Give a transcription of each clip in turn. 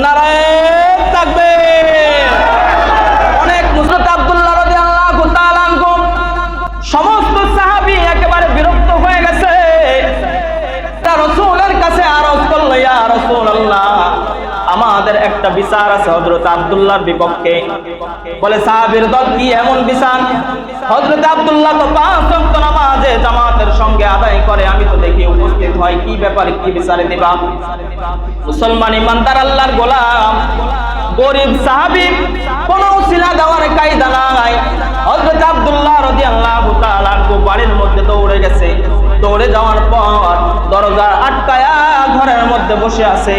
নারায়ে তাকবীর। অনেক মুসলিম আব্দুল্লাহ রাদিয়াল্লাহু তাআলা আনহু সমস্ত সাহাবী একেবারে বিরক্ত হয়ে গেছে। তারা রাসূলের কাছে আরজ করল, ইয়া রাসূলুল্লাহ, আমাদের একটা বিচার আছে হযরত আব্দুল্লাহর বিপক্ষে। বলে সাহাবীর দল, কি এমন বিচার? হযরত আব্দুল্লাহ তো 5 ওয়াক্ত নামাজে জামাতের সঙ্গে আদায় করে, আমি তো দেখি উপস্থিত হয়, কি ব্যাপারে, কি বিচারে দিবা? মুসলমান ইমানদার আল্লাহর গোলাম গরিব সাহাবী, কোনো উসিলা দেওয়ার কায়দা নাই। হযরত আব্দুল্লাহ রাদিয়াল্লাহু তাআলা বাড়ির মধ্যে দৌড়ে গেছে। দৌড়ে যাওয়ার পর দরজা আটকায়া ঘরের মধ্যে বসে আছে।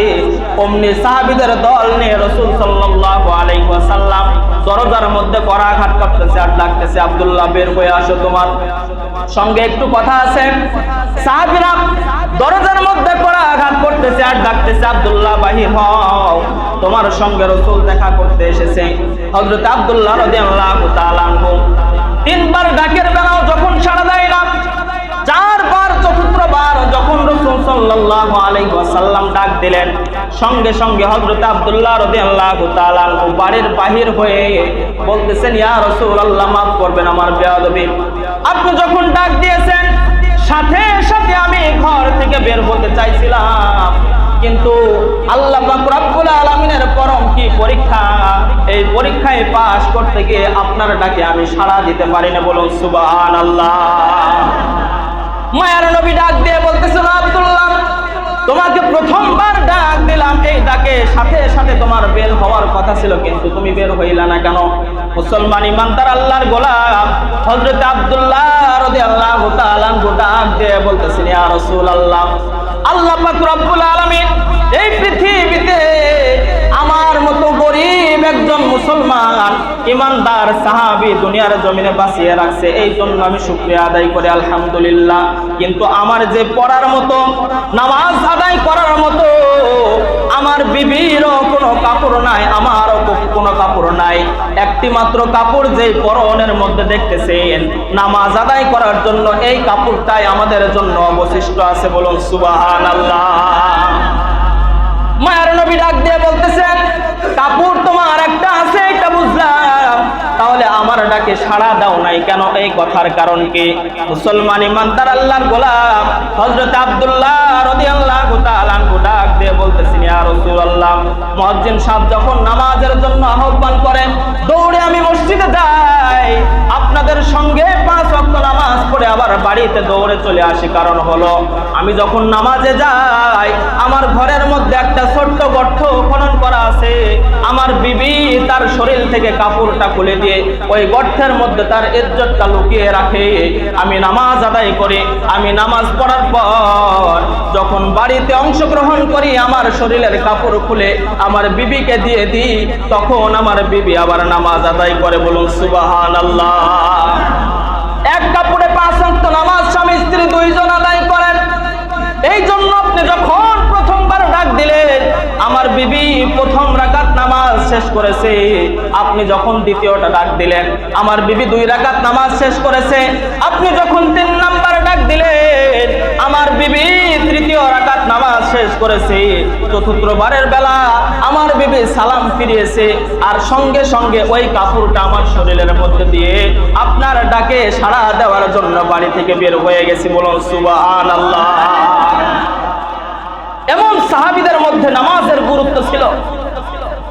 অমনি সাহাবীদের দল নিয়ে রাসূল সাল্লাল্লাহু আলাইহি ওয়াসাল্লাম দরজার মধ্যে করাঘাত করতেছে আর ডাকতেছে, আব্দুল্লাহ বের হয়ে আসো, তোমার সঙ্গে একটু কথা আছে। সাহাবীরা দরজার মধ্যে করাঘাত করতেছে আর ডাকতেছে, আব্দুল্লাহ বাহির হও, তোমার সঙ্গে রাসূল দেখা করতে এসেছে। হযরত আব্দুল্লাহ রাদিয়াল্লাহু তাআলা আনহু 3 বার ডাকের বেলাও যখন সাড়া দেয় না, 4 বার চতুর্থবার যখন রাসূল সাল্লাল্লাহু আলাইহি ওয়াসাল্লাম ডাক দিলেন, সঙ্গে সঙ্গে হযরত আব্দুল্লাহ রাদিয়াল্লাহু তাআলা আনহু বাড়ির বাহির হয়ে বলতেছেন, ইয়া রাসূলুল্লাহ, মাফ করবেন আমার বেয়াদবি। আপনি যখন ডাক দিয়েছেন সাথে সাথে আমি ঘর থেকে বের হতে চাইছিলাম, কিন্তু আল্লাহ পাক রব্বুল আলামিনের পরম কি পরীক্ষা, এই পরীক্ষায় পাস করতে গিয়ে আপনার ডাকে আমি সাড়া দিতে পারি না। বলুন সুবহানাল্লাহ। মায়ার নবী ডাক দিয়ে বলতেছেন, আব্দুল্লাহ, তোমাকে প্রথমবার ডাক দিলাম, এই ডাকে সাথে সাথে তোমার বের হওয়ার কথা ছিল, কিন্তু তুমি বের হইলা না কেন? মুসলমান ইমানদার আল্লাহর গোলাম হযরত আব্দুল্লাহ রাদিয়াল্লাহু তাআলা আনহু ডাক দিয়ে বলতেছেন, ইয়া রাসূলুল্লাহ, আল্লাহ পাক রব্বুল আলামিন এই পৃথিবীতে আমার মতো গরিব একজন মুসলমান ইমানদার সাহাবী দুনিয়ার জমিনে বাঁচিয়ে রাখছে, এই জন্য আমি শুকরিয়া আদায় করি, আলহামদুলিল্লাহ। কিন্তু আমার যে পড়ার মতো, নামাজ আদায় করার মতো আমার বিবিরও কোনো কাপড় নাই, আমারও কোনো কাপড় নাই। একটি মাত্র কাপড় যে পরনের মধ্যে দেখতেছেন নামাজ আদায় করার জন্য, এই কাপড়টাই আমাদের জন্য অবশিষ্ট আছে। বলুন সুবহানাল্লাহ। মায়ের নবী ডাক দিয়ে বলতেছেন, কাপড় তোমার একটা আছে, এটা বুঝলাম, তাহলে আমার ডাকে সাড়া দাও নাই কেন? এই কথার কারণ কি? মুসলমান ইমানদার আল্লাহর গোলাম হযরত আব্দুল্লাহ রাদিয়াল্লাহু তাআলা আনহু ডাক দিয়ে বলতেছেন, ইয়া রাসূলুল্লাহ, মুয়াজ্জিন সাহেব যখন নামাজের জন্য আহ্বান করেন, দৌড়ে আমি মসজিদে যাই, আপনাদের সঙ্গে 5 ওয়াক্ত নামাজ পড়ে আবার বাড়িতে দৌড়ে চলে আসি। কারণ হলো, আমি যখন নামাজে যাই আমার ঘরের মধ্যে একটা ছোট্ট গর্ত খনন করা আছে, আমার বিবি তার শরীর থেকে কাপড়টা খুলে দিয়ে ওই গর্তের মধ্যে তার ইজ্জতটা লুকিয়ে রাখে। আমি নামাজ আদায় করি, আমি নামাজ পড়ার পর যখন বাড়িতে অংশগ্রহণ করি, আমার শরীরের কাপড় খুলে আমার বিবিকে দিয়ে দিই, তখন আমার বিবি আবার নামাজ আদায় করে। বলুন সুবহানাল্লাহ। এক কাপড়ে 5 ওয়াক্ত নামাজ স্বামী স্ত্রী 2 জন আদায় করেন। এই জন্য আপনি যখন প্রথমবার ডাক দিলেন, আমার বিবি প্রথম রাকাত নামাজ শেষ করেছে, আপনি যখন দ্বিতীয়টা ডাক দিলেন, আমার বিবি 2 রাকাত নামাজ শেষ করেছে, আপনি যখন 3 নাম্বার ডাক দিলেন, আমার বিবি 3য় রাকাত নামাজ শেষ করেছে, চতুর্থবারের বেলা আমার বিবি সালাম ফিরিয়েছে, আর সঙ্গে সঙ্গে ওই কাপড়টা আমার শরীরের মধ্যে দিয়ে আপনার ডাকে সাড়া দেওয়ার জন্য বাড়ি থেকে বের হয়ে গেছি। বলুন সুবহানাল্লাহ। এমন সাহাবীদের মধ্যে নামাজের গুরুত্ব ছিল।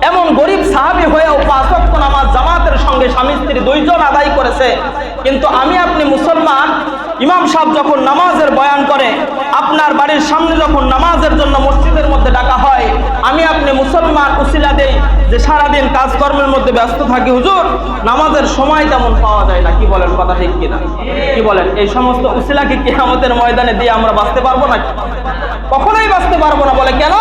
এমন গরিব সাহাবী হয়েও 5 ওয়াক্ত নামাজ জামাতের সঙ্গে স্বামী স্ত্রী 2 জন আদায় করেছে। কিন্তু আমি আপনি মুসলমান, ইমাম সাহেব যখন নামাজের বয়ান করে, আপনার বাড়ির সামনে যখন নামাজের জন্য মসজিদের মধ্যে ডাকা হয়, আমি আপনি মুসলমান উসিলা দেই যে সারাদিন কাজকর্মের মধ্যে ব্যস্ত থাকি, হুজুর নামাজের সময় তেমন পাওয়া যায় না। কি বলেন, কথা ঠিক কিনা? কি বলেন? এই সমস্ত উসিলাকে কিয়ামতের ময়দানে দিয়ে আমরা বাঁচতে পারবো না? কখনোই বাঁচতে পারবো না। বলে কেন?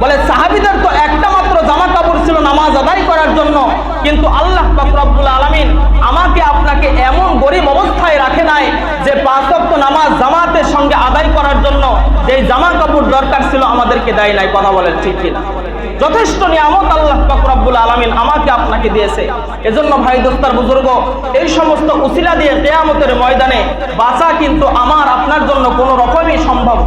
বলে সাহাবীদের তো একটা মাত্র জামা কাপড় ছিল নামাজ আদায় করার জন্য, কিন্তু আল্লাহ পাক রব্বুল আলামিন আমাকে আপনাকে এমন গরিব অবস্থায় রাখে নাই যে 5 ওয়াক্ত নামাজ জামাতের সঙ্গে আদায় করার জন্য যেই জামা কাপড় দরকার ছিল আমাদেরকে দেয় নাই। কথা বলেন ঠিক কিনা? যথেষ্ট নিয়ামত আল্লাহ পাক রব্বুল আলামিন আমাকে আপনাকে দিয়েছে। এজন্য ভাই দোস্তার বুজুর্গ, এই সমস্ত উসিলা দিয়ে কিয়ামতের ময়দানে বাঁচা কিন্তু আমার আপনার জন্য কোনো রকমই সম্ভব।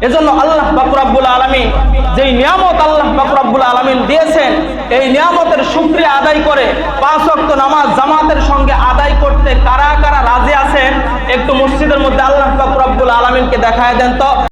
এজন্য আল্লাহ পাক রব্বুল আলামিন যেই নিয়ামত আল্লাহ পাক রব্বুল আলামিন দিয়েছেন, এই নিয়ামতের শুকরিয়া আদায় করে 5 ওয়াক্ত নামাজ জামাতের সঙ্গে আদায় করতে কারা কারা রাজি আছেন একটু মসজিদের মধ্যে আল্লাহ পাক রব্বুল আলামিনকে দেখায় দেন তো।